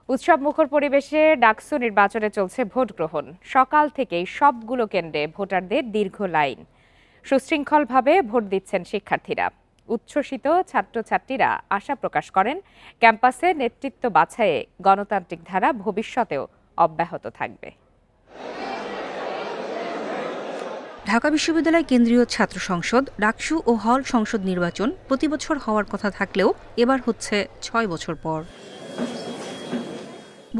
উৎসব মুখর পরিবেশে ডাকসু নির্বাচনে চলছে ভোট গ্রহণ। সকাল থেকেই সবগুলো কেন্দ্রে ভোটারদের দীর্ঘ লাইন। সুশৃঙ্খলভাবে ভোট দিচ্ছেন শিক্ষার্থীরা। উচ্ছ্বসিত ছাত্রছাত্রীরা আশা প্রকাশ করেন ক্যাম্পাসে নেতৃত্ব বাছাইয়ে গণতান্ত্রিক ধারা ভবিষ্যতেও অব্যাহত থাকবে। ঢাকা বিশ্ববিদ্যালয় কেন্দ্রীয় ছাত্র সংসদ, ডাকসু ও হল সংসদ নির্বাচন প্রতিবছর হওয়ার কথা থাকলেও এবার হচ্ছে ৬ বছর পর।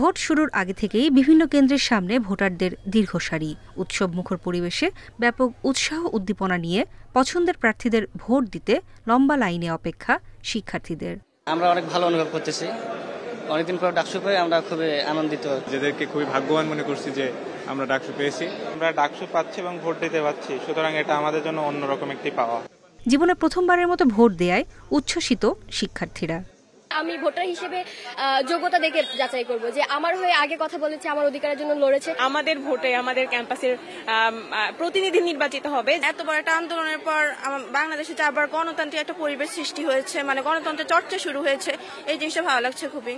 ভোট শুরুর আগে থেকেই বিভিন্ন কেন্দ্রের সামনে ভোটারদের দীর্ঘ সারি। উৎসব মুখর পরিবেশে ব্যাপক উৎসাহ উদ্দীপনা নিয়ে পছন্দের প্রার্থীদের ভোট দিতে লম্বা লাইনে অপেক্ষা শিক্ষার্থীদের। আমরা অনেক ভালো অনুভব করতেছি। অনেকদিন পর ডাকসু পেয়ে আমরা খুবই আনন্দিত। নিজেদেরকে খুবই ভাগ্যবান মনে করছি যে আমরা ডাকসু পেয়েছি। আমরা ডাকসু পাচ্ছি এবং ভোট দিতে পারছি, সুতরাং এটা আমাদের জন্য অন্যরকম একটি পাওয়া। জীবনে প্রথমবারের মতো ভোট দেয়ায় উচ্ছ্বসিত শিক্ষার্থীরা। আমি ভোটার হিসেবে যোগ্যতা দেখে যাচাই করব যে আমার হয়ে আগে কথা বলেছে, আমার অধিকারের জন্য লড়েছে। আমাদের ভোটে আমাদের ক্যাম্পাসের প্রতিনিধি নির্বাচিত হবে। এত বড় একটা আন্দোলনের পর বাংলাদেশে আবার গণতান্ত্রিক একটা পরিবেশ সৃষ্টি হয়েছে, মানে গণতন্ত্রের চর্চা শুরু হয়েছে। এই জিনিসটা ভালো লাগছে খুবই।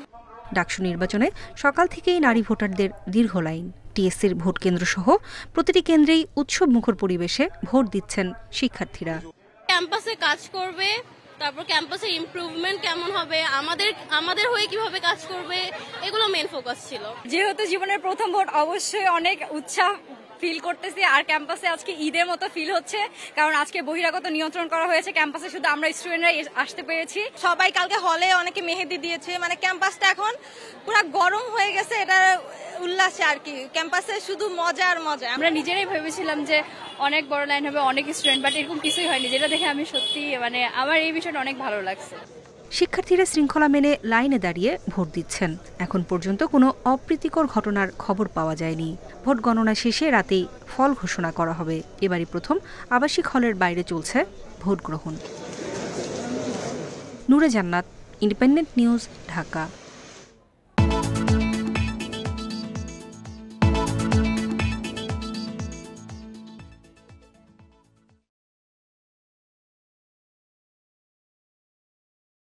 ডাকসু নির্বাচনে সকাল থেকেই নারী ভোটারদের দীর্ঘ লাইন। টিএসসির ভোট কেন্দ্র সহ প্রতিটি কেন্দ্রেই উৎসব মুখর পরিবেশে ভোট দিচ্ছেন শিক্ষার্থীরা। ক্যাম্পাসে কাজ করবে, তারপর ক্যাম্পাসের ইমপ্রুভমেন্ট কেমন হবে, আমাদের হয়ে কিভাবে কাজ করবে, এগুলো মেন ফোকাস ছিল। যেহেতু জীবনের প্রথম ভোট, অবশ্যই অনেক উৎসাহ ফিল করতেছি। আর ক্যাম্পাসে আজকে ঈদের মতো ফিল হচ্ছে, কারণ আজকে বহিরাগত নিয়ন্ত্রণ করা হয়েছে। ক্যাম্পাসে শুধু আমরা স্টুডেন্টরাই আসতে পেরেছি। সবাই কালকে হলে অনেকে মেহেদি দিয়েছে, মানে ক্যাম্পাসটা এখন পুরো গরম হয়ে গেছে। এটা উল্লাসে আর কি, ক্যাম্পাসে শুধু মজা আর মজা। আমরা নিজেরাই ভেবেছিলাম যে অনেক বড় লাইন হবে, অনেক স্টুডেন্ট, বাট এরকম কিছুই হয়নি, যেটা দেখে আমি সত্যি আমার এই বিষয়টা অনেক ভালো লাগছে। শিক্ষার্থীরা শৃঙ্খলা মেনে লাইনে দাঁড়িয়ে ভোট দিচ্ছেন। এখন পর্যন্ত কোনো অপ্রীতিকর ঘটনার খবর পাওয়া যায়নি। ভোট গণনা শেষে রাতেই ফল ঘোষণা করা হবে। এবারই প্রথম আবাসিক হলের বাইরে চলছে ভোট গ্রহণ। নূরে জান্নাত, ইন্ডিপেন্ডেন্ট নিউজ, ঢাকা।